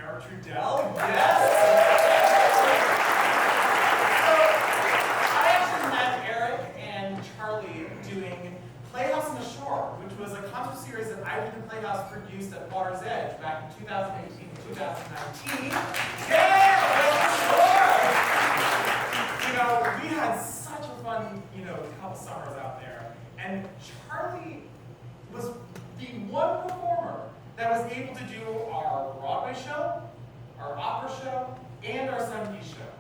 Trudel, yes. So I actually met Eric and Charlie doing Playhouse on the Shore, which was a concert series that Ivoryton Playhouse produced at Water's Edge back in 2018 and 2019. Yeah, Playhouse on the Shore! You know, we had such a fun, couple summers out there. And Charlie was the one performer that was able to do our Broadway show, our opera show, and our Sunday show.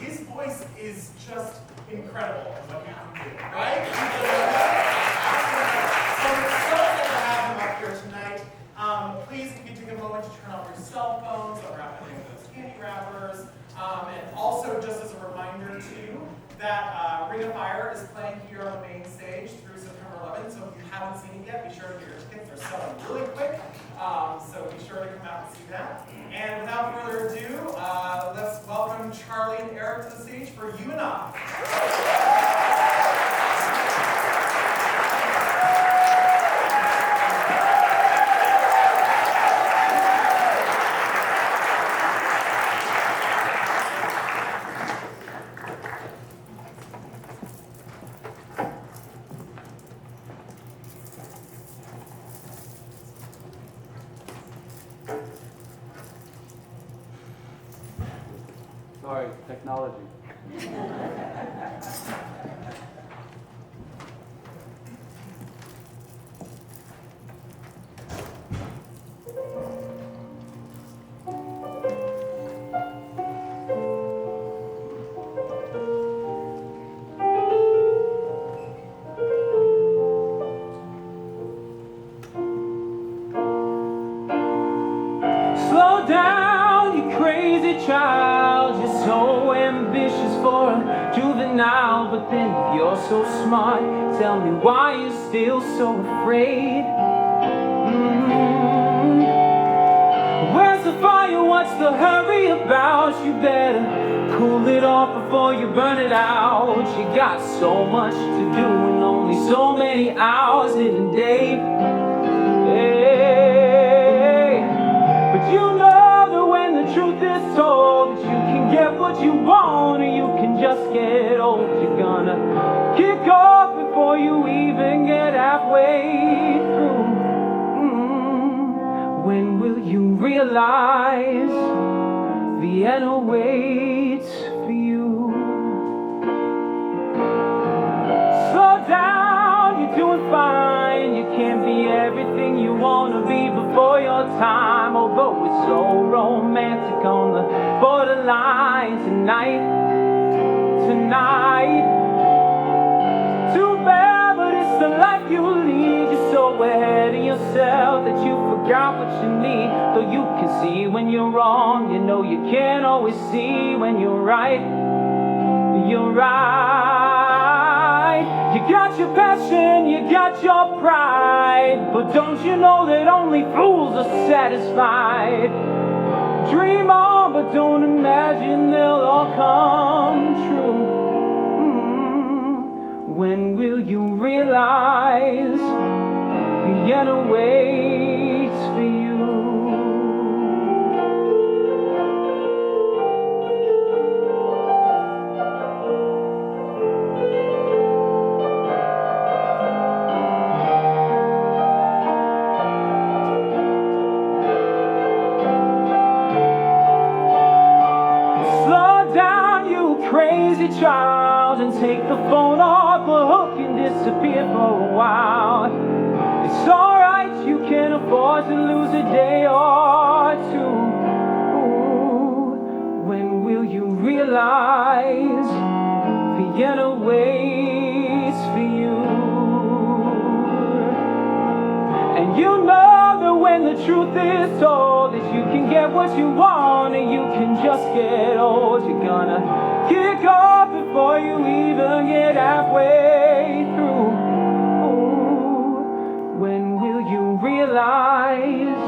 His voice is just incredible in what he can do, right? So we're so excited to have him up here tonight. Please, if you could take a moment to turn off your cell phones, unwrap any of those candy wrappers, and also just as a reminder too, that Ring of Fire is playing here on the main stage through September 11th. So if you haven't seen it yet, be sure to get your tickets. They're selling really quick. So be sure to come out and see that. And without further ado, let's welcome Charlie and Eric to the stage for You and I. Sorry, technology. Slow down, you crazy child. You're so ambitious for a juvenile. But then if you're so smart, tell me why you're still so afraid. Where's the fire? What's the hurry about? You better cool it off before you burn it out. You got so much to do and only so many hours in a day. Hey, but you know that when the truth is told, that you can get what you want or you can just get old. You're gonna kick off before you even get halfway through. When will you realize Vienna waits for you? Slow down, you're doing fine. You can't be everything you want to be before your time. Although it's so romantic on the borderline tonight. Too bad, but it's the life you lead. You're so ahead of yourself that you forgot what you need. Though you can see when you're wrong, you know you can't always see when you're right. You're right. You got your passion, you got your pride, but don't you know that only fools are satisfied? Dream on, but don't imagine they'll all come true. When will you realize Vienna waits for you? Slow down, you crazy child, and take the phone off the hook and disappear for a while. It's alright, you can afford to lose a day or two. Ooh, when will you realize Vienna waits for you? And you know that when the truth is told, that you can get what you want and you can just get old. You're gonna kick off before you even get halfway through. Ooh, when will you realize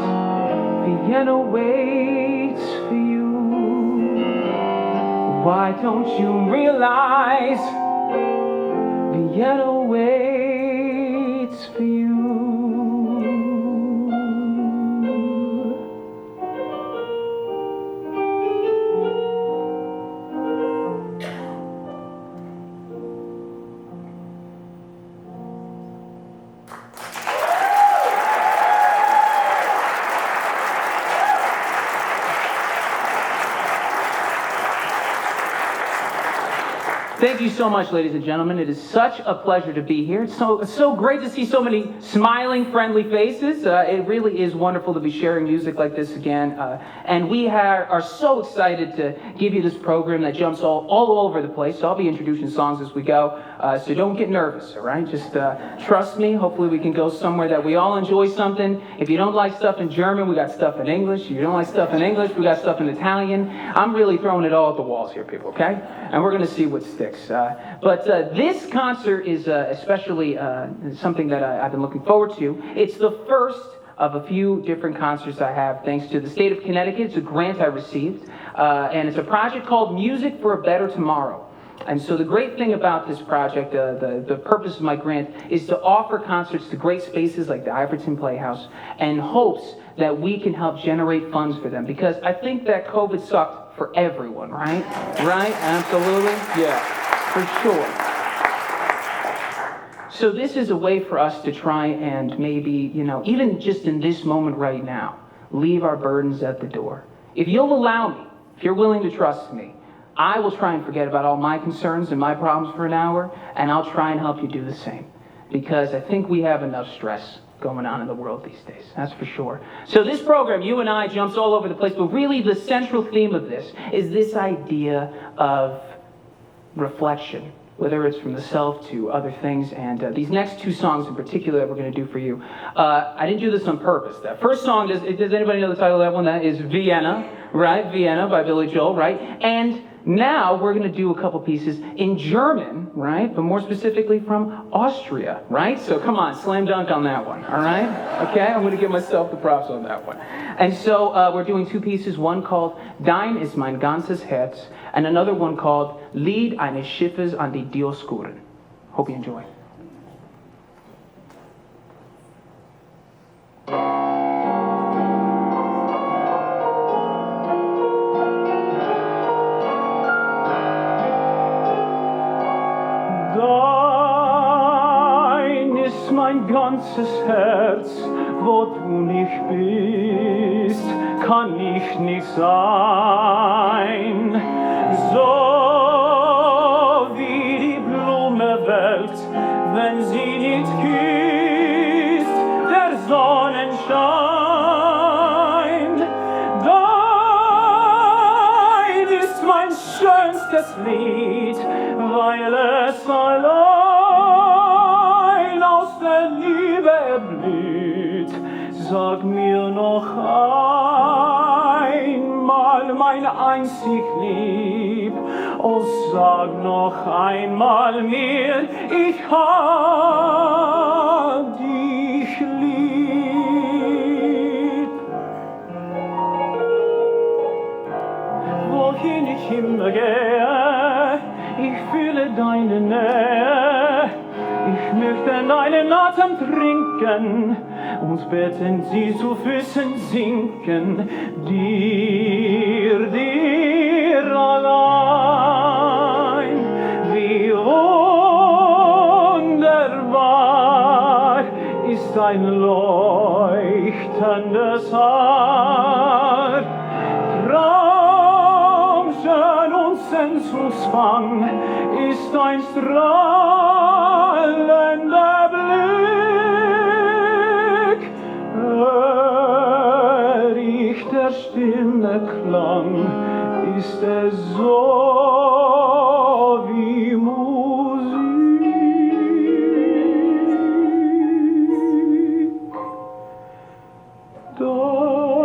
Vienna waits for you? Why don't you realize Vienna waits for you? Thank you so much, ladies and gentlemen. It is such a pleasure to be here. It's so great to see so many smiling, friendly faces. It really is wonderful to be sharing music like this again. And we are so excited to give you this program that jumps all over the place. So I'll be introducing songs as we go. So don't get nervous, all right? Just trust me. Hopefully we can go somewhere that we all enjoy something. If you don't like stuff in German, we got stuff in English. If you don't like stuff in English, we got stuff in Italian. I'm really throwing it all at the walls here, people, okay? And we're going to see what sticks. But this concert is especially something that I've been looking forward to. It's the first of a few different concerts I have thanks to the state of Connecticut. It's a grant I received, and it's a project called Music for a Better Tomorrow. And so the great thing about this project, the purpose of my grant, is to offer concerts to great spaces like the Ivoryton Playhouse in hopes that we can help generate funds for them. Because I think that COVID sucked for everyone, right? Right? Absolutely? Yeah, for sure. So this is a way for us to try and maybe, even just in this moment right now, leave our burdens at the door. If you'll allow me, if you're willing to trust me, I will try and forget about all my concerns and my problems for an hour, and I'll try and help you do the same. Because I think we have enough stress going on in the world these days, that's for sure. So this program, You and I, jumps all over the place, but really the central theme of this is this idea of reflection, whether it's from the self to other things. And these next two songs in particular that we're going to do for you, I didn't do this on purpose. That first song, does anybody know the title of that one? That is Vienna, right? Vienna by Billy Joel, right? And now we're going to do a couple pieces in German, right? But more specifically from Austria, right? So come on, slam dunk on that one, all right? Okay, I'm going to give myself the props on that one. And so we're doing two pieces, one called Dein ist mein ganzes Herz, and another one called Lied eines Schiffes an die Dioskuren. Hope you enjoy. Mein ganzes Herz, wo du nicht bist, kann ich nicht sein. So wie die Blumenwelt, wenn sie nicht küsst, der Sonnenschein. Dein ist mein schönstes Lied, weil es allein aus der Liebe blüht. Sag mir noch einmal, mein einzig Lieb, oh sag noch einmal mir, ich hab dich lieb. Wohin ich immer gehe, ich fühle deine Nähe. Ich möchte deinen Atem trinken und beten sie zu Füßen sinken, dir allein. Wie wunderbar ist dein leuchtendes Haar. Traumschön und Sehnsuchtsfang ist dein strahlender Blick. Hör ich der Stimme Klang, ist es so wie Musik.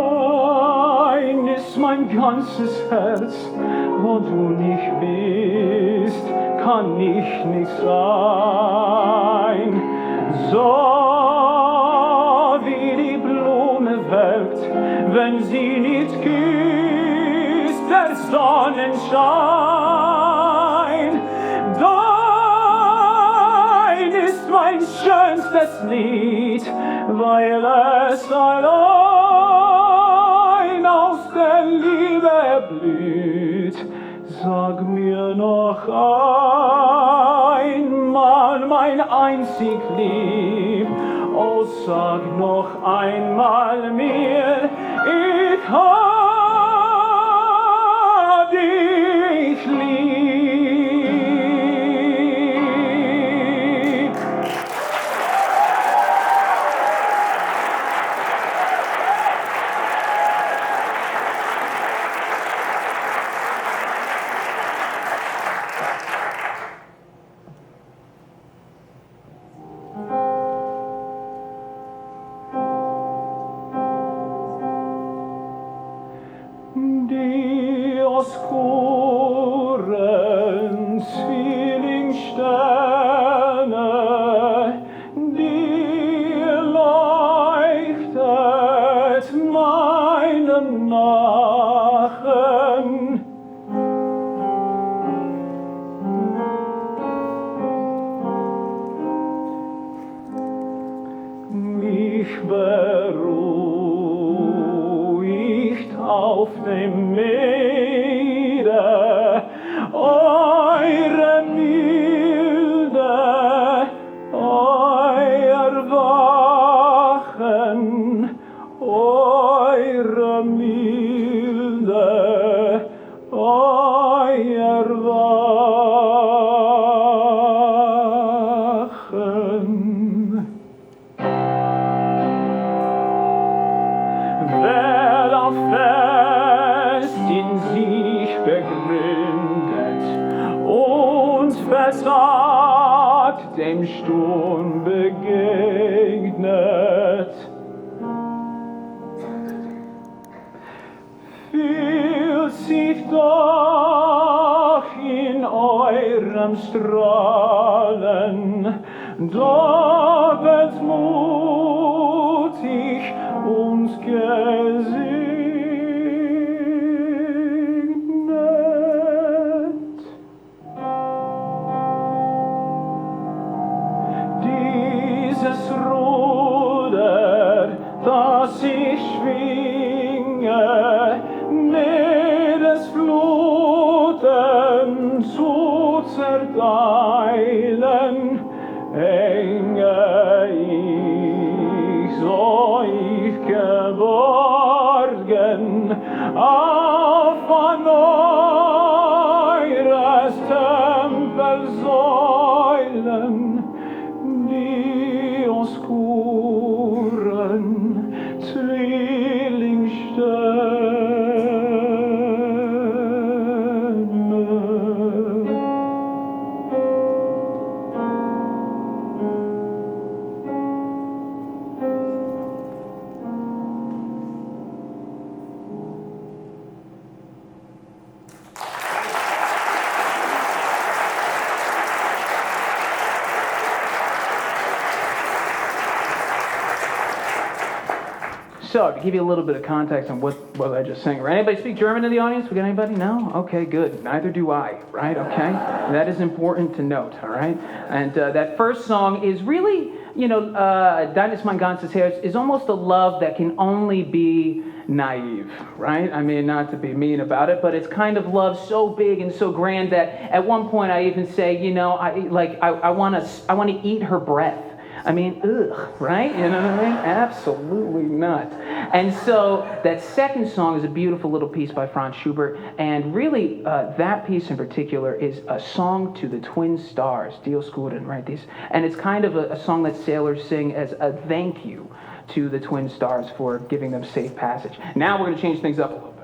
Dein ist mein ganzes Herz, wo du nicht bist, kann ich nicht sein. So wie die Blume welkt, wenn sie nicht küsst, der Sonnenschein. Dein ist mein schönstes Lied, weil es allein aus der Liebe blüht. Sag mir noch einmal, mein einzig Lieb, oh sag noch einmal mir, ich hab dich lieb. er sagt, dem Sturm begegnet. Fühlt sich doch in eurem Strahlen doppelt mutig und gesegnet. Dieses Ruder, das ich schwinge, Meeresfluten zu zerteilen, hänge ich so ich geborgen auf an eures Tempelsäulen, die oskuren Zwillingssterne. So, to give you a little bit of context on what I just sang. Anybody speak German in the audience? We got anybody? No? Okay, good. Neither do I, right? Okay? That is important to note, all right? And that first song is really, Deines mein ganzes Herz is almost a love that can only be naive, right? I mean, not to be mean about it, but it's kind of love so big and so grand that at one point I even say, I want to eat her breath. I mean, ugh, right? You know what I mean? Absolutely not. And so that second song is a beautiful little piece by Franz Schubert, and really that piece in particular is a song to the twin stars, Dioskuren, right? And it's kind of a song that sailors sing as a thank you to the twin stars for giving them safe passage. Now we're going to change things up a little bit.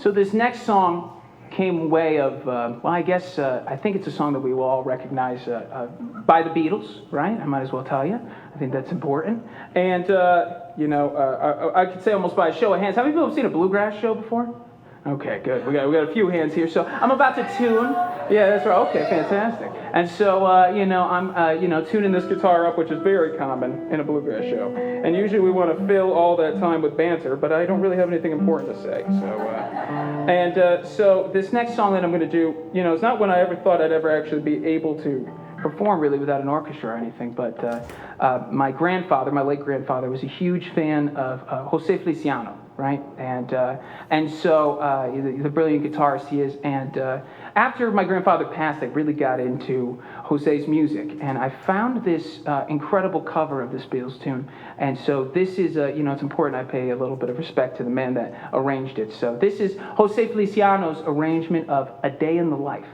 So this next song came way of, I think it's a song that we will all recognize by the Beatles, right? I might as well tell you. I think that's important. And, I could say almost by a show of hands. How many people have seen a bluegrass show before? Okay, good. We got a few hands here. So I'm about to tune. Yeah, that's right. Okay, fantastic. And so, I'm, tuning this guitar up, which is very common in a bluegrass show. And usually we want to fill all that time with banter, but I don't really have anything important to say. So this next song that I'm going to do, it's not one I ever thought I'd ever actually be able to perform really without an orchestra or anything, but my late grandfather, was a huge fan of Jose Feliciano, right? And so the brilliant guitarist he is. And after my grandfather passed, I really got into Jose's music, and I found this incredible cover of this Beatles tune. And so this is, it's important I pay a little bit of respect to the man that arranged it. So this is Jose Feliciano's arrangement of A Day in the Life.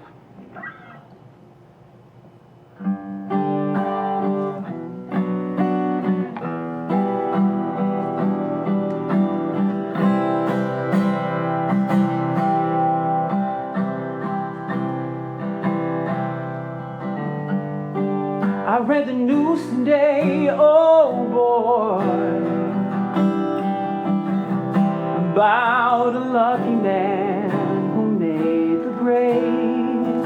I read the news today, oh boy, about a lucky man who made the grade.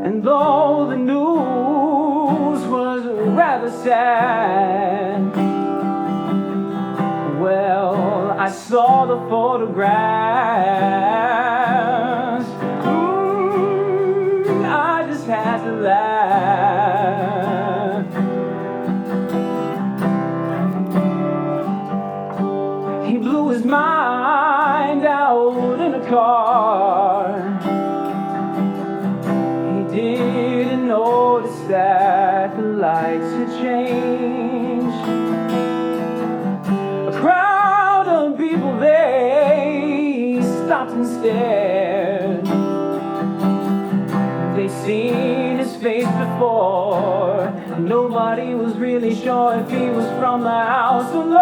And though the news was rather sad, well, I saw the photographs. I just had to laugh. He blew his mind out in a car. He didn't notice that the lights had changed. A crowd of people, they instead. They'd seen his face before. Nobody was really sure if he was from the House of Lords.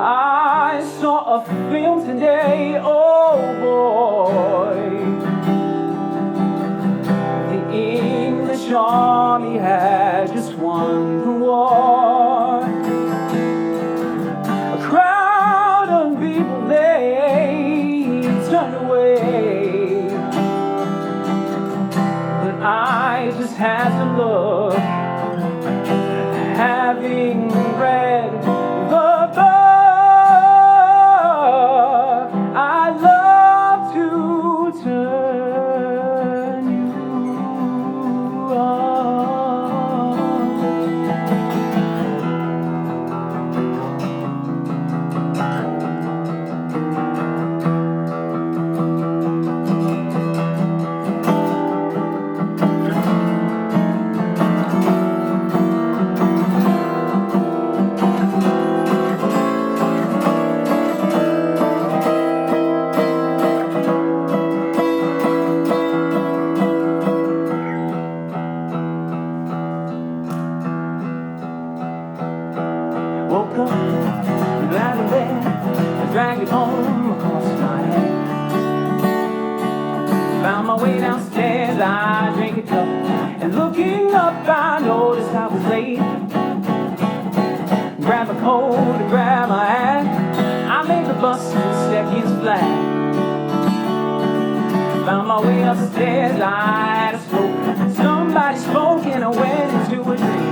I saw a film today, oh boy. The English army had just won the war. A crowd of people, they turned away, but I just had to look, having read the book. I love to turn you on. Woke up, glad of bed, I dragged it home across my head. Found my way downstairs, I drank a cup, and looking up I noticed I was late. Grabbed my coat and grabbed my hat, I made the bus in seconds flat. Found my way upstairs, I had a stroke. Somebody spoke and I went into a dream.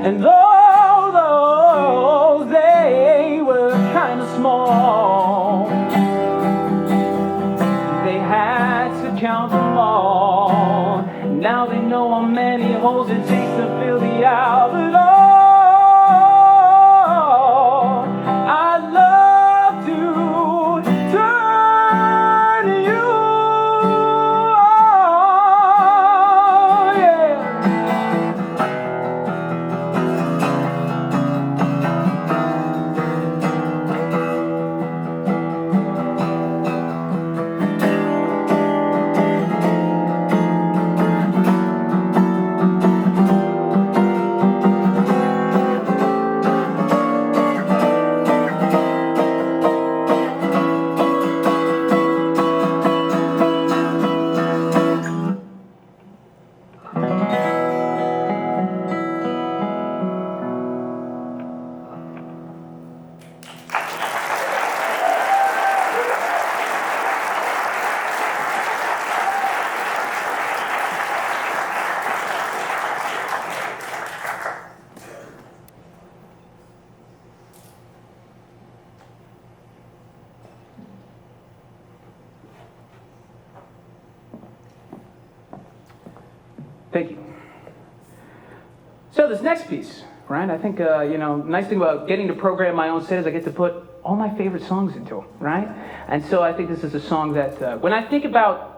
And although they were kind of small, they had to count them all. Now they know how many holes it takes to fill the outlet. Oh, I'd love to turn you on, yeah. Thank you. So this next piece, right? I think, nice thing about getting to program my own set is I get to put all my favorite songs into them, right? And so I think this is a song that, when I think about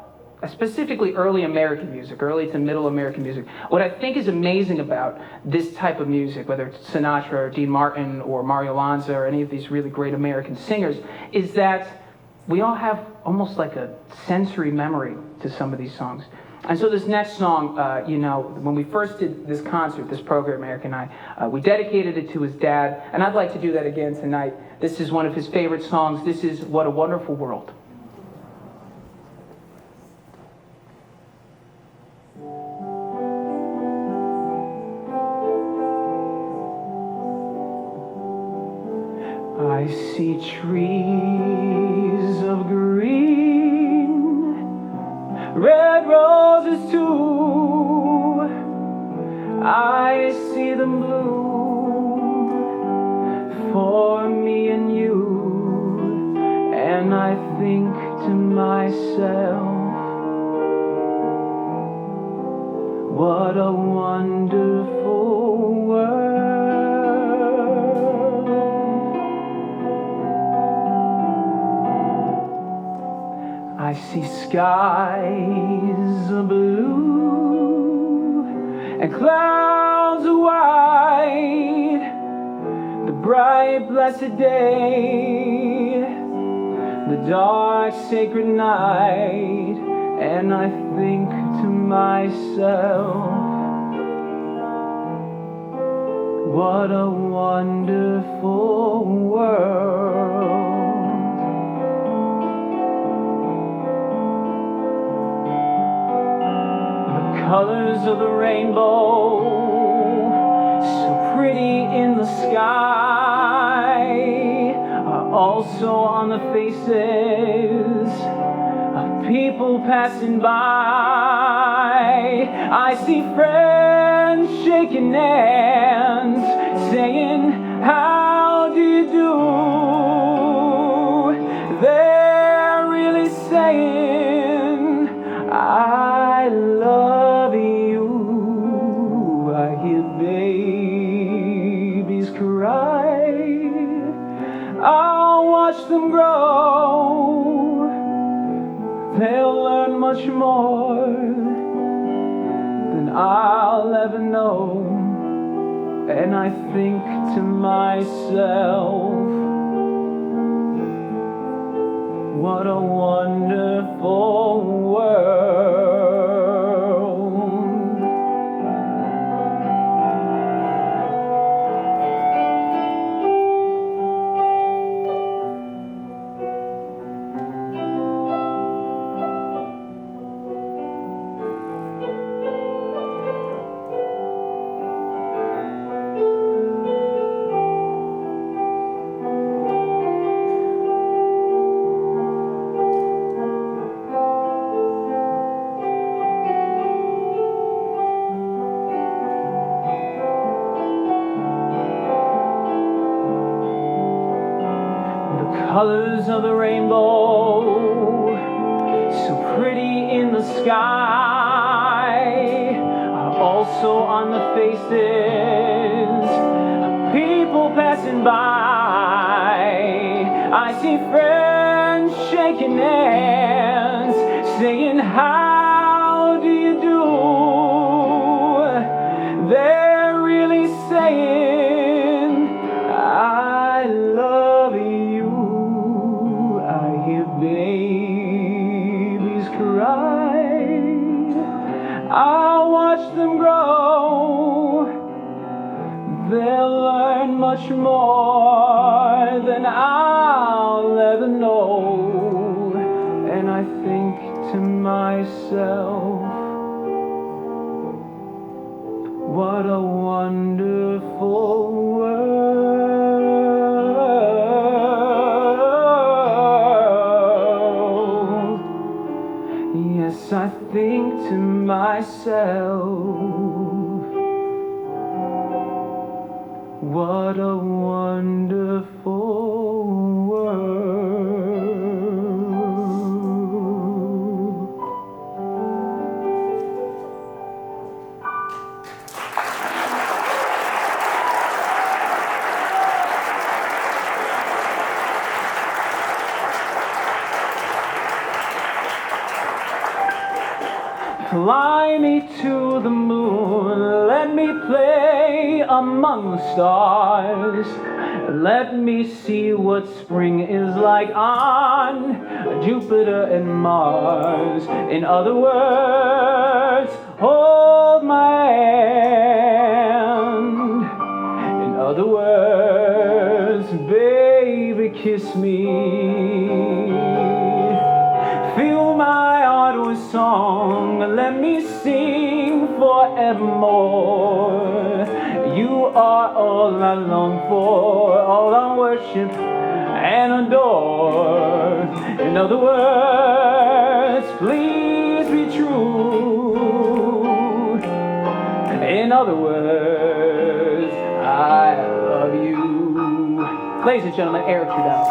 specifically early American music, early to middle American music, what I think is amazing about this type of music, whether it's Sinatra or Dean Martin or Mario Lanza or any of these really great American singers, is that we all have almost like a sensory memory to some of these songs. And so this next song, when we first did this concert, this program, Eric and I, we dedicated it to his dad, and I'd like to do that again tonight. This is one of his favorite songs. This is What a Wonderful World. I see trees of green, red roses too. I see them bloom for me and you, and I think to myself, what a wonderful world. I see skies of blue and clouds of white, the bright blessed day, the dark sacred night, and I think to myself, what a wonderful world. Colors of the rainbow, so pretty in the sky, are also on the faces of people passing by. I see friends shaking hands, saying, how do you do? They're really saying, I love you. I hear babies cry, I'll watch them grow. They'll learn much more than I'll ever know. And I think to myself, what a wonderful world. Colors of the rainbow, so pretty in the sky, are also on the faces of people passing by. I see friends shaking hands, saying, how do you do? They're really saying, I love you. Babies cry, I'll watch them grow. They'll learn much more than I'll ever know. And I think to myself, what a wonderful world. Yes, I think to myself, what a wonderful world. Fly me to the moon, let me play among the stars. Let me see what spring is like on Jupiter and Mars. In other words, hold my hand. In other words, baby, kiss me. Fill my heart with song, let me sing forevermore. You are all I long for, all I worship and adore. In other words, please be true. In other words, I love you. Ladies and gentlemen, Eric Trudel.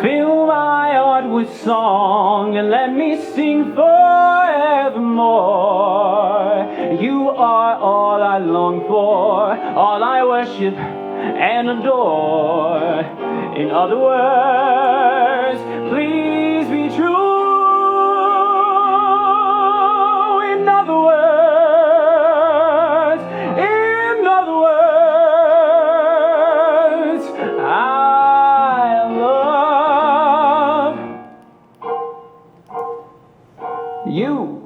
Fill my heart with song and let me sing forevermore. You are all I long for, all I worship and adore. In other words, please be true. In other words, I love you.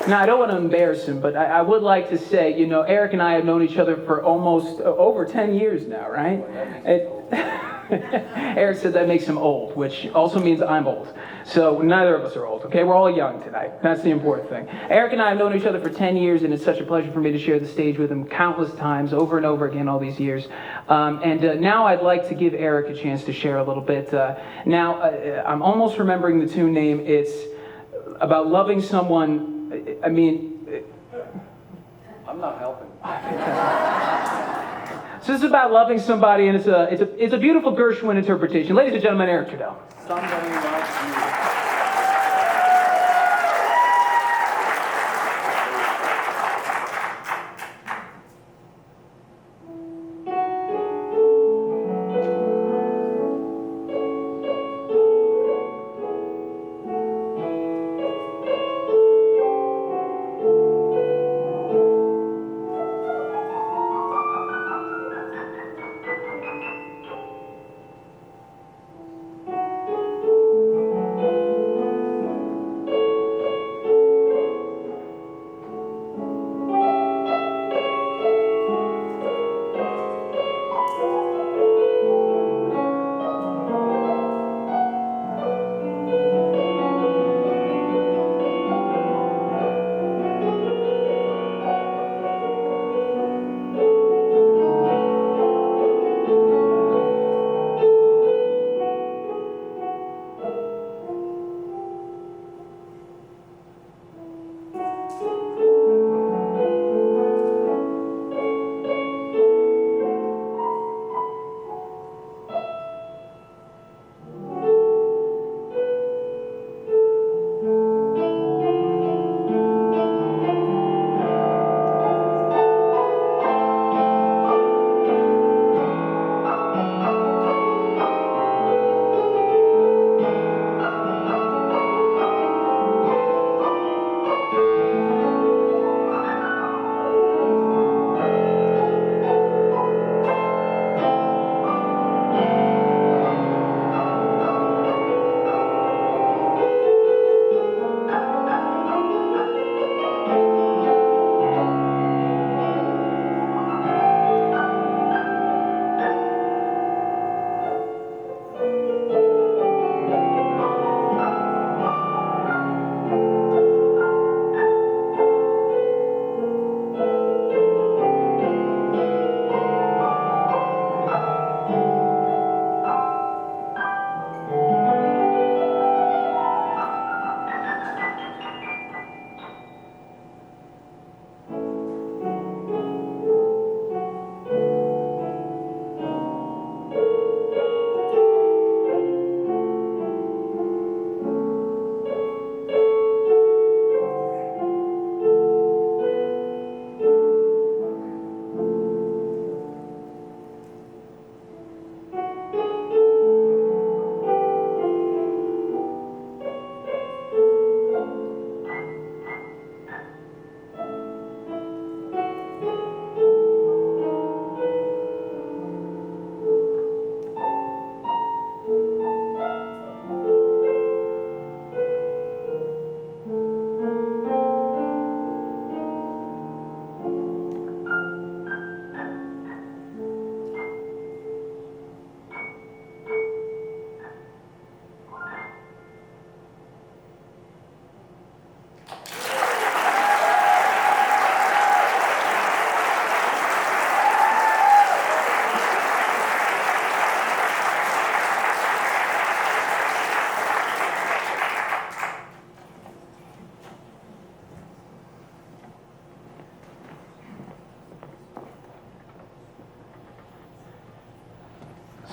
Now, I don't want to embarrass him, but I would like to say, you know, Eric and I have known each other for almost over 10 years now, right? Eric said that makes him old, which also means I'm old. So neither of us are old, okay? We're all young tonight. That's the important thing. Eric and I have known each other for 10 years, and it's such a pleasure for me to share the stage with him countless times, over and over again, all these years. Now I'd like to give Eric a chance to share a little bit. I'm almost remembering the tune name. It's about loving someone. I mean, I'm not helping. So this is about loving somebody, and it's a beautiful Gershwin interpretation. Ladies and gentlemen, Eric Trudel. Somebody loves you.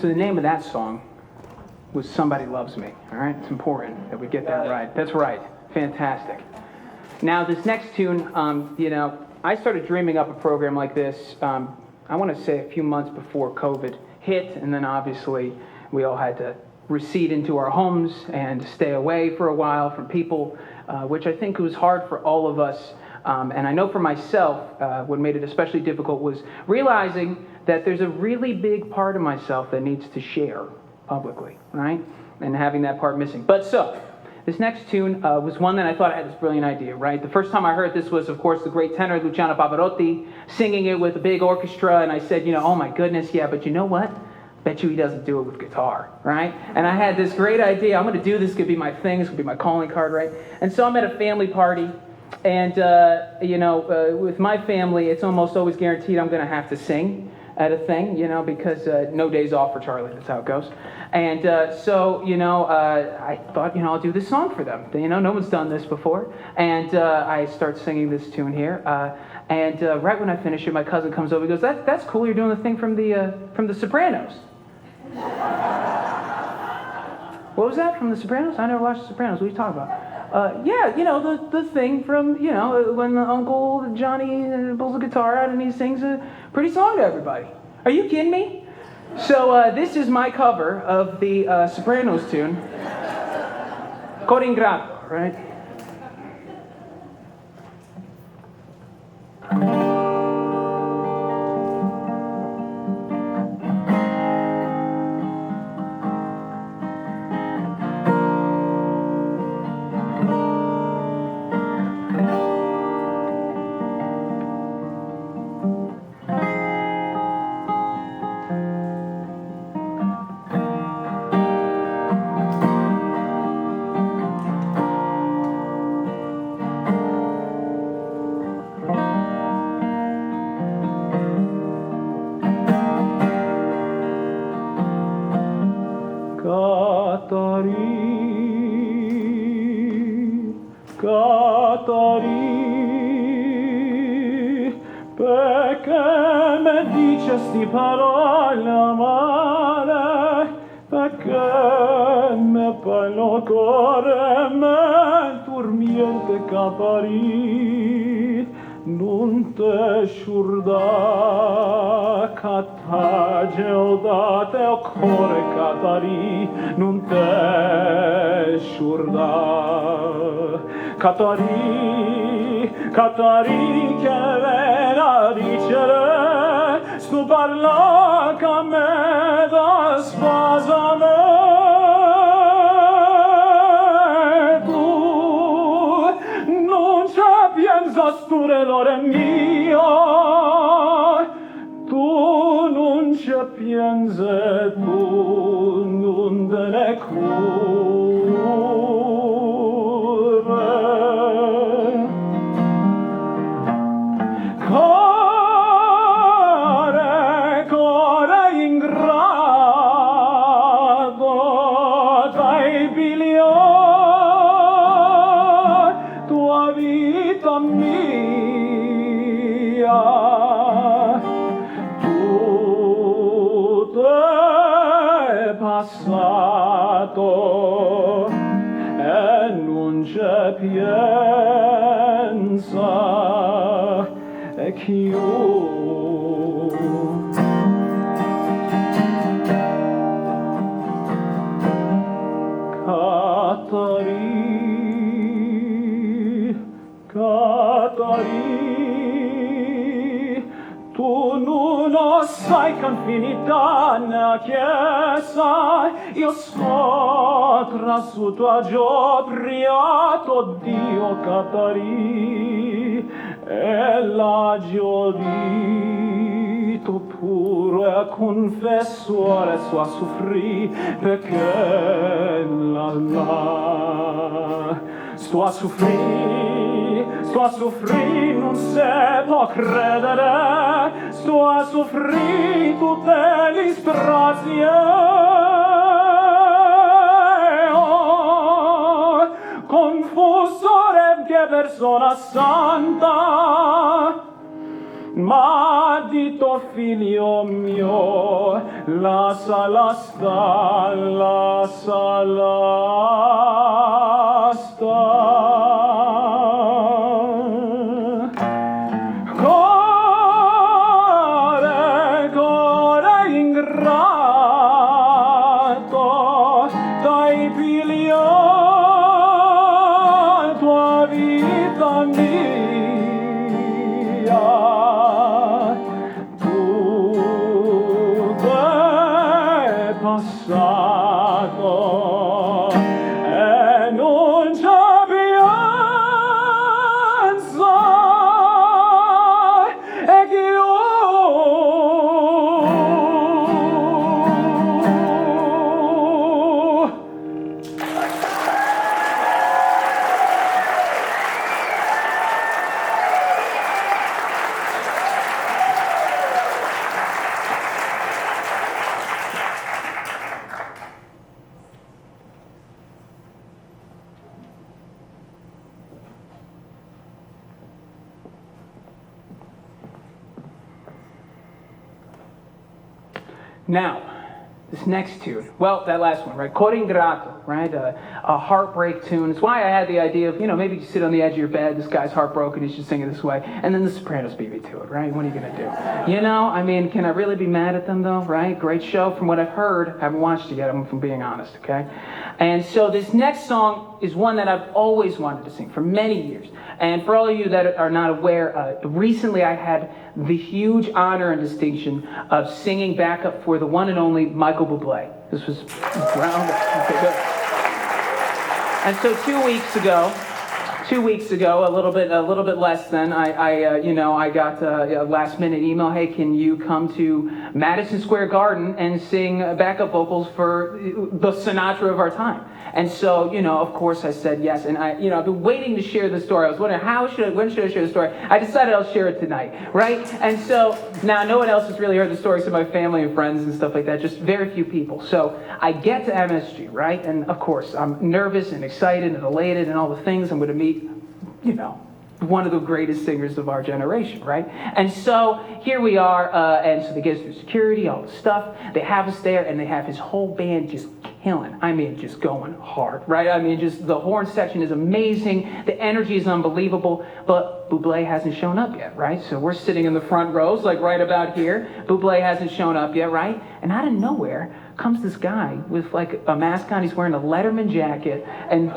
So the name of that song was Somebody Loves Me, all right? It's important that we get that right. That's right. Fantastic. Now, this next tune, I started dreaming up a program like this, I want to say a few months before COVID hit, and then obviously we all had to recede into our homes and stay away for a while from people, which I think was hard for all of us. And I know for myself, what made it especially difficult was realizing that there's a really big part of myself that needs to share publicly, right? And having that part missing. But so, this next tune was one that I thought I had this brilliant idea, right? The first time I heard this was, of course, the great tenor Luciano Pavarotti singing it with a big orchestra, and I said, oh my goodness, yeah, but you know what? Bet you he doesn't do it with guitar, right? And I had this great idea. I'm going to do this. It's going to be my thing. It's going to be my calling card, right? And so I'm at a family party, and, with my family, it's almost always guaranteed I'm going to have to sing at a thing, because no days off for Charlie. That's how it goes. And I thought, I'll do this song for them. No one's done this before. And I start singing this tune here. And right when I finish it, my cousin comes over. He goes, "That's cool. You're doing the thing from the Sopranos." What was that? From The Sopranos? I never watched The Sopranos. What are you talking about? The thing from, when Uncle Johnny pulls the guitar out and he sings a pretty song to everybody. Are you kidding me? So this is my cover of the Sopranos tune, Cor Ingrato, right? Perché me dicesti parole amare, perché me palo cuore me turmiente capari, non te sciurda catage odate o core catari, non te sciurda Catari che vera dicere, sto parla che me da spasame. Tu non c'è piensas tu redore mio, tu non c'è piense tu non te ne Core ingrato, dai bilio, tua vita mia, tutto è passato e non c'è piensa e chiù. Catari, tu non sai che infinità ne chiesa, io so trasu tua giopriato Dio Catari, e la giodito pure confessore sua soffrì, perché la sto a soffrì, non se può credere, sto a soffrì tutte le strazie. Oh, confusore che persona santa, m'ha detto figlio mio, lascia la sta, lascia la sta. Core ingrato, dai figlio tua vita mia, tutto è passato e non c'è pianza e che Now, this next tune, well, that last one, right? Cor ingrato, right? A heartbreak tune. It's why I had the idea of, maybe you sit on the edge of your bed, this guy's heartbroken, he should sing it this way, and then the sopranos beat me to it, right? What are you going to do? Can I really be mad at them, though, right? Great show. From what I've heard, I haven't watched it yet, I'm being honest, okay? And so this next song is one that I've always wanted to sing for many years. And for all of you that are not aware, recently I had the huge honor and distinction of singing backup for the one and only Michael Bublé. This was round up. Okay, good. And so 2 weeks ago, a little bit less than, I got a last minute email. Hey, can you come to Madison Square Garden and sing backup vocals for the Sinatra of our time? And so, of course I said yes. And I've been waiting to share the story. I was wondering when should I share the story? I decided I'll share it tonight, right? And so now no one else has really heard the story, so my family and friends and stuff like that, just very few people. So I get to MSG, right? And of course I'm nervous and excited and elated and all the things. I'm going to meet, one of the greatest singers of our generation, right? And so here we are, and so they get us through security, all the stuff. They have us there, and they have his whole band just killing. Just going hard, right? Just the horn section is amazing. The energy is unbelievable, but Bublé hasn't shown up yet, right? So we're sitting in the front rows, like right about here. Bublé hasn't shown up yet, right? And out of nowhere comes this guy with like a mask on. He's wearing a Letterman jacket and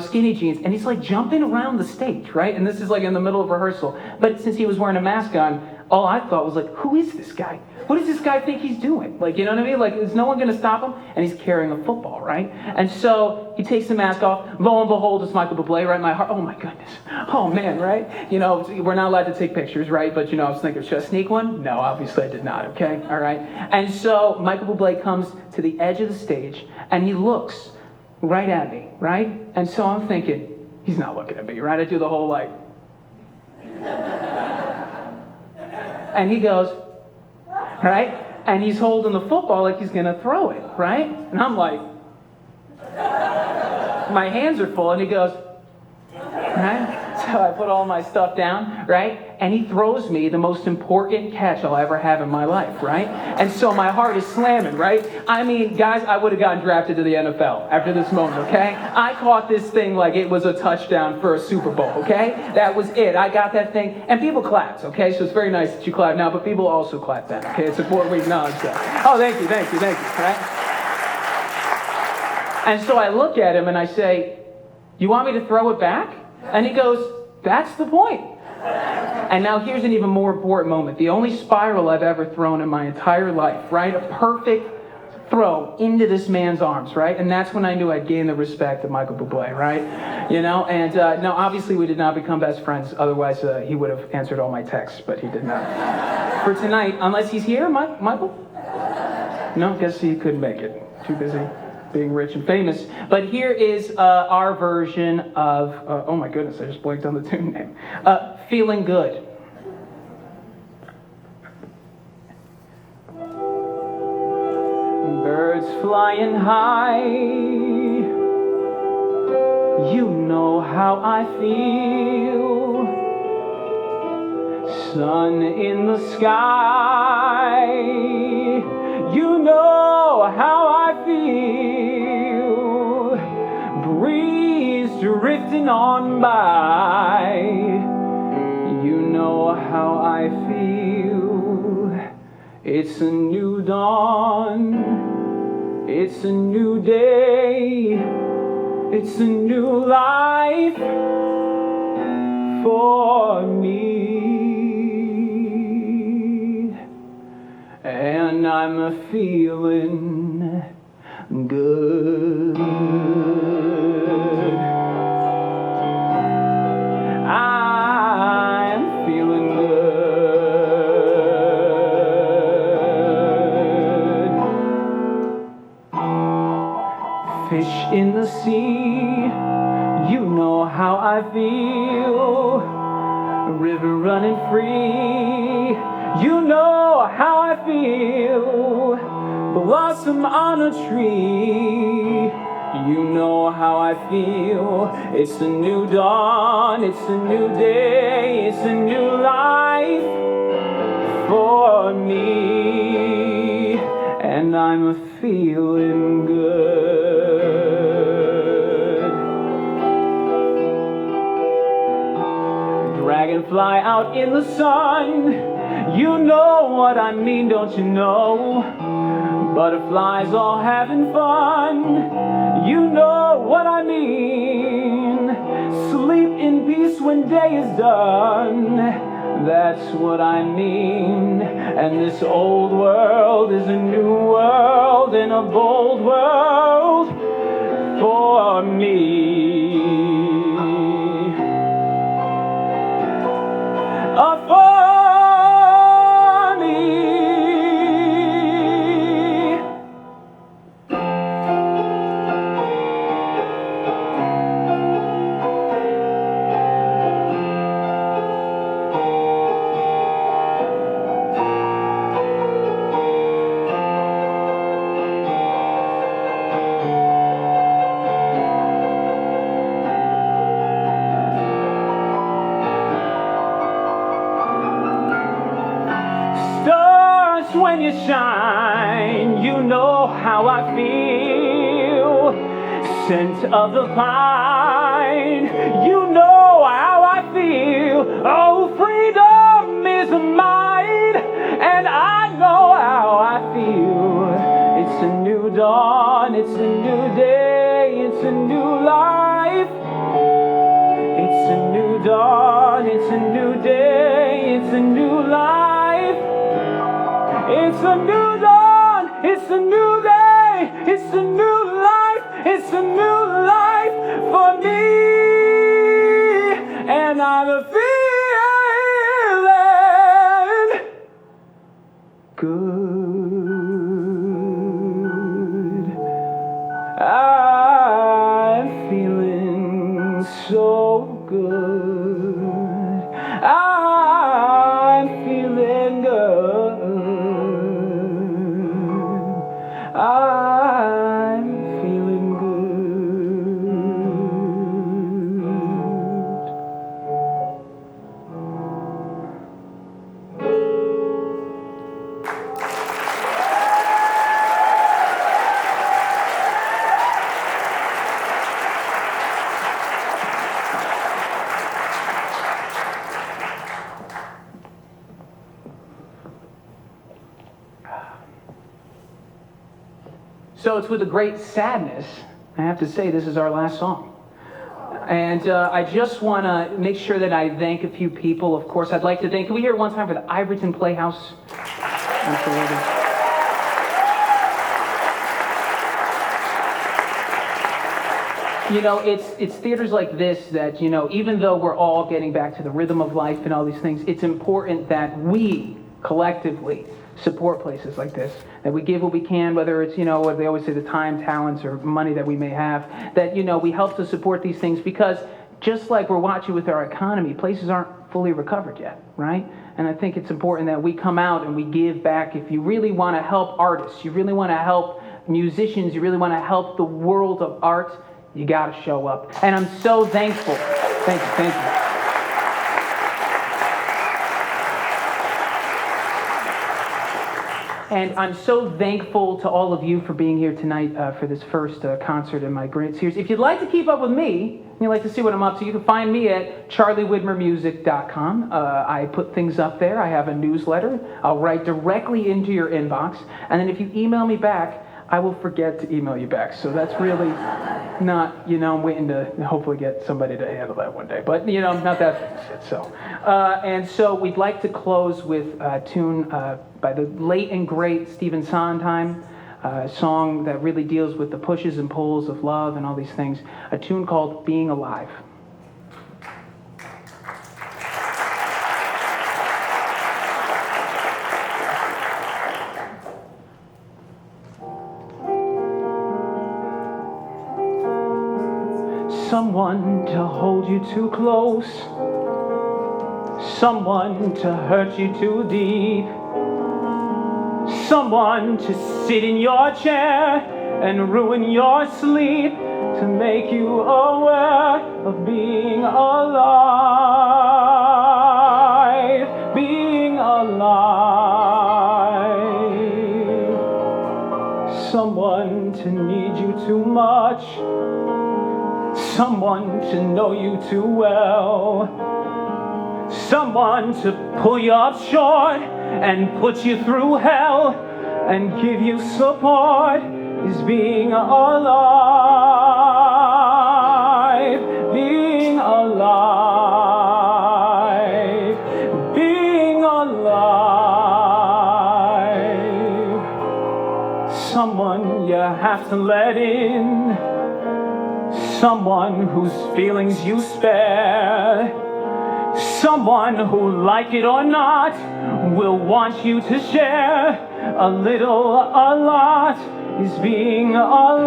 skinny jeans, and he's like jumping around the stage, right? And this is like in the middle of rehearsal. But since he was wearing a mask on, all I thought was like, who is this guy? What does this guy think he's doing? Like, you know what I mean? Like, is no one going to stop him? And he's carrying a football, right? And so he takes the mask off. Lo and behold, it's Michael Bublé, right? My heart, oh my goodness. Oh man, right? We're not allowed to take pictures, right? But, I was thinking, should I sneak one? No, obviously I did not, okay? All right? And so Michael Bublé comes to the edge of the stage, and he looks right at me, right? And so I'm thinking, he's not looking at me, right? I do the whole like... And he goes, right? And he's holding the football like he's going to throw it, right? And I'm like, my hands are full, and he goes, right? So I put all my stuff down, right? And he throws me the most important catch I'll ever have in my life, right? And so my heart is slamming, right? Guys, I would have gotten drafted to the NFL after this moment, okay? I caught this thing like it was a touchdown for a Super Bowl, okay? That was it. I got that thing. And people clapped, okay? So it's very nice that you clap now, but people also clap that, okay? It's important we acknowledge that. Oh, thank you, right? And so I look at him and I say, you want me to throw it back? And he goes, that's the point. And now here's an even more important moment. The only spiral I've ever thrown in my entire life, right? A perfect throw into this man's arms, right? And that's when I knew I'd gained the respect of Michael Bublé, right? And no, obviously we did not become best friends. Otherwise, he would have answered all my texts, but he did not. For tonight, unless he's here, Michael? No, guess he couldn't make it. Too busy being rich and famous. But here is our version of, oh my goodness, I just blanked on the tune name. Feeling Good. Birds flying high, you know how I feel. sun in the sky. You know how I feel. Breeze drifting on by. You know how I feel. It's a new dawn. It's a new day. It's a new life for me, and I'm feeling good. I'm feeling good. Fish in the sea, you know how I feel. A river running free, you know how I feel. Blossom on a tree, you know how I feel. It's a new dawn, it's a new day, it's a new life for me, and I'm feeling good. Dragonfly out in the sun, you know what I mean, don't you know? Butterflies all having fun, you know what I mean. Sleep in peace when day is done, that's what I mean. And this old world is a new world and a bold world for me. For me. When you shine, you know how I feel. Scent of the pine, you know how I feel. Oh, freedom is mine, and I know how I feel. It's a new dawn, it's a new day, it's a new life. It's a new dawn, it's a new day, it's a new life. It's a new dawn, it's a new day, it's a new life, it's a new life for me, and I'm feeling good. I'm feeling so good. I'm feeling good. I'm feeling So it's with a great sadness, I have to say this is our last song. And I just want to make sure that I thank a few people. Of course, I'd like to thank, can we hear it one time for the Ivoryton Playhouse? Absolutely. You know, it's theaters like this that, you know, even though we're all getting back to the rhythm of life and all these things, it's important that we collectively support places like this, that we give what we can, whether it's, you know, what they always say, the time, talents, or money that we may have, that, you know, we help to support these things, because just like we're watching with our economy, places aren't fully recovered yet, right? And I think it's important that we come out and we give back. If you really want to help artists, you really want to help musicians, you really want to help the world of art, you got to show up. And I'm so thankful. Thank you. And I'm so thankful to all of you for being here tonight for this first concert in my great series. If you'd like to keep up with me, and you'd like to see what I'm up to, you can find me at charliewidmermusic.com. I put things up there. I have a newsletter. I'll write directly into your inbox. And then if you email me back, I will forget to email you back. So that's really not, I'm waiting to hopefully get somebody to handle that one day. But, not that shit, so. And so we'd like to close with a tune by the late and great Stephen Sondheim, a song that really deals with the pushes and pulls of love and all these things, a tune called Being Alive. Someone to hold you too close, someone to hurt you too deep, someone to sit in your chair and ruin your sleep, to make you aware of being alive, being alive. Someone to need you too much, someone to know you too well, someone to pull you up short and put you through hell and give you support is being alive, being alive, being alive. Someone you have to let in, someone whose feelings you spare, someone who, like it or not, will want you to share. A little, a lot is being alive,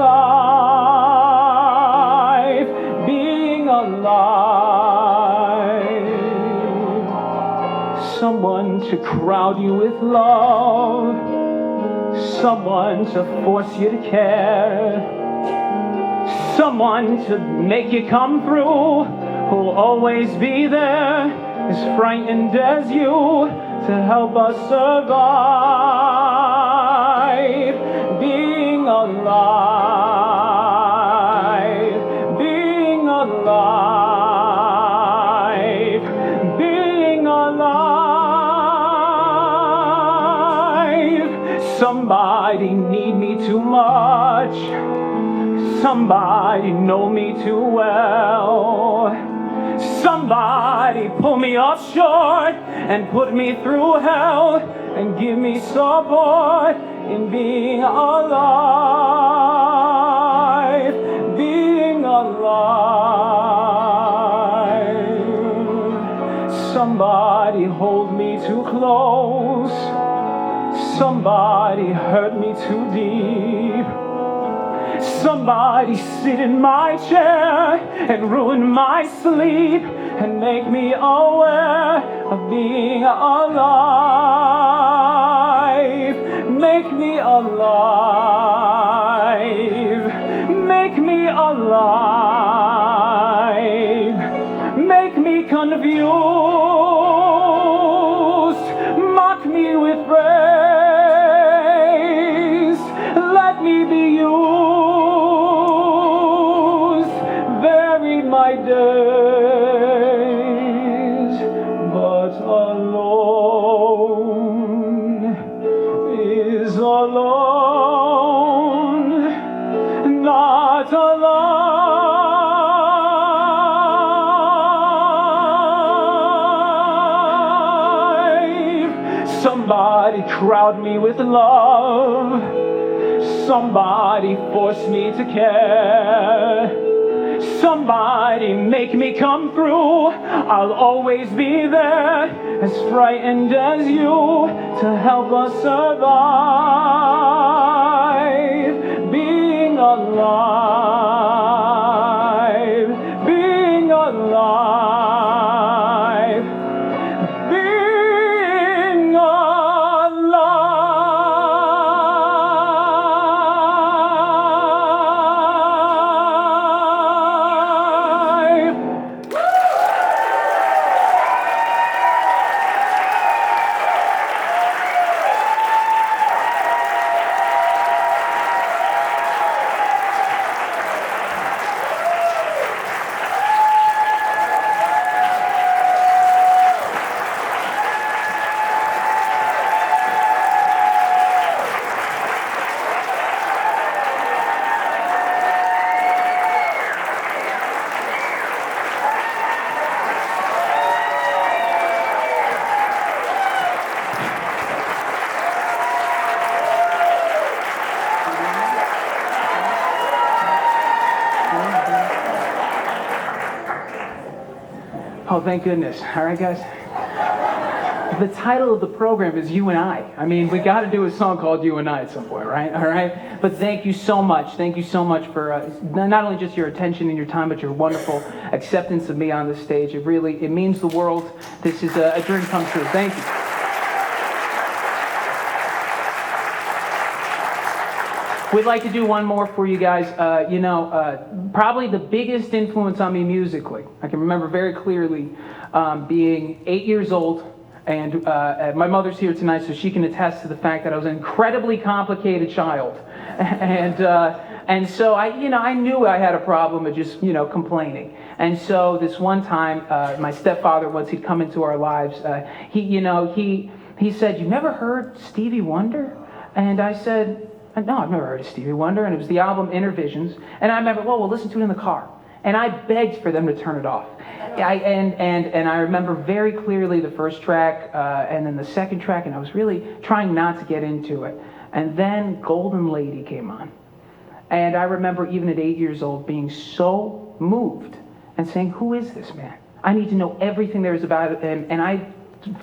being alive. Someone to crowd you with love, someone to force you to care, someone to make you come through, who'll always be there, as frightened as you, to help us survive. Being alive, being alive, being alive. Somebody need me too much, somebody know me too well, somebody pull me up short and put me through hell and give me support in being alive, being alive. Somebody hold me too close, somebody hurt me too deep, somebody sit in my chair and ruin my sleep and make me aware of being alive. Make me alive. Make me alive. Make me confused. Mock me with praise. Let me be used. My days, but alone is alone, not alive. Somebody crowd me with love, somebody force me to care, somebody make me come through. I'll always be there, as frightened as you, to help us survive. Being alive, being alive, being alive. Oh, thank goodness. All right, guys. The title of the program is You and I. I mean, we got to do a song called You and I at some point, right? All right? But thank you so much. Thank you so much for not only just your attention and your time, but your wonderful acceptance of me on this stage. It means the world. This is a dream come true. Thank you. We'd like to do one more for you guys. Probably the biggest influence on me musically. I can remember very clearly being 8 years old. And my mother's here tonight, so she can attest to the fact that I was an incredibly complicated child. And so I knew I had a problem of just, complaining. And so this one time, my stepfather, once he'd come into our lives, he said, "You never heard Stevie Wonder?" And I said, "No, I've never heard of Stevie Wonder." And it was the album Intervisions. And I remember, we'll listen to it in the car. And I begged for them to turn it off. And I remember very clearly the first track and then the second track, and I was really trying not to get into it. And then Golden Lady came on. And I remember even at 8 years old being so moved and saying, "Who is this man? I need to know everything there is about him." And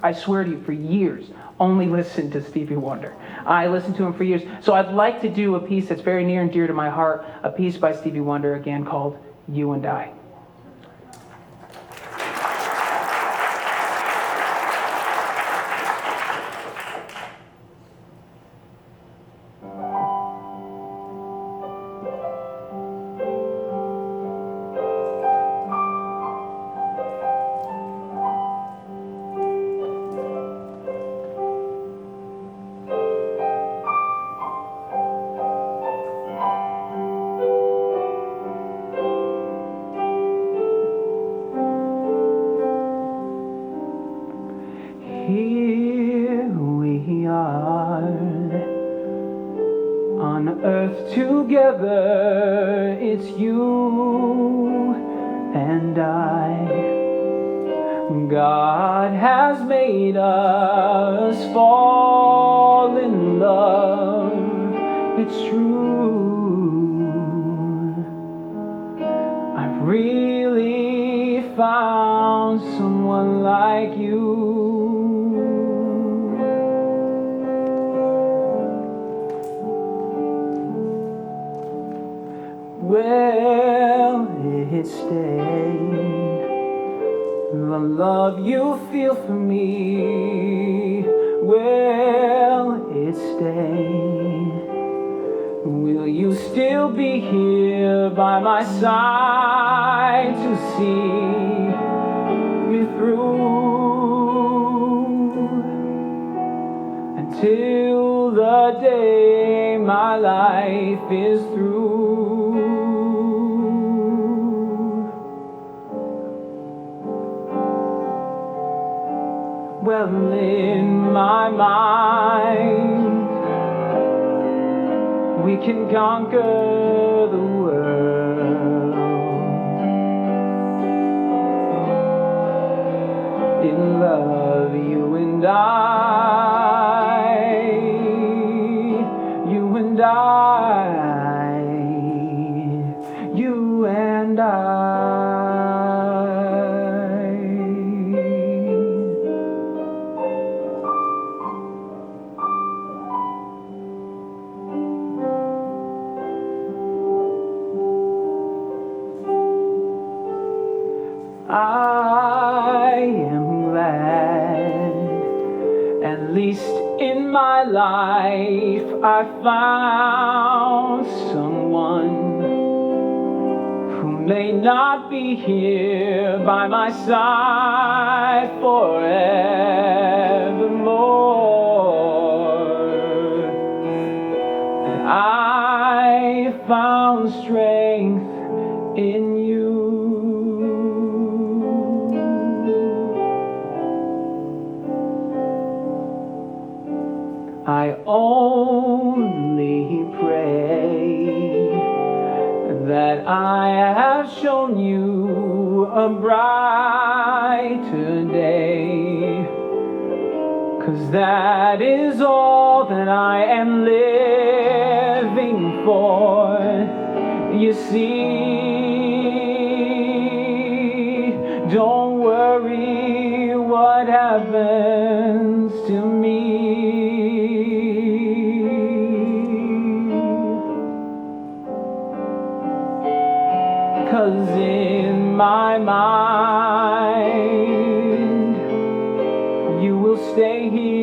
I swear to you, for years, only listened to Stevie Wonder. I listened to him for years. So I'd like to do a piece that's very near and dear to my heart, a piece by Stevie Wonder, again, called You and I. Here we are on earth together, it's you and I. God has made us fall in love, it's true. I've really found someone like you. Well, it stayed, the love you feel for me. Well, it stayed. Will you still be here by my side to see me through until the day my life is through? Well, in my mind, we can conquer the world. In love, you and I, you and I, you and I. I am glad, at least in my life, I found someone who may not be here by my side forevermore. And I found strength in you. I only pray that I have shown you a brighter day, 'cause that is all that I am living for. You see, don't worry. worry what happens to me. 'Cause in my mind you will stay here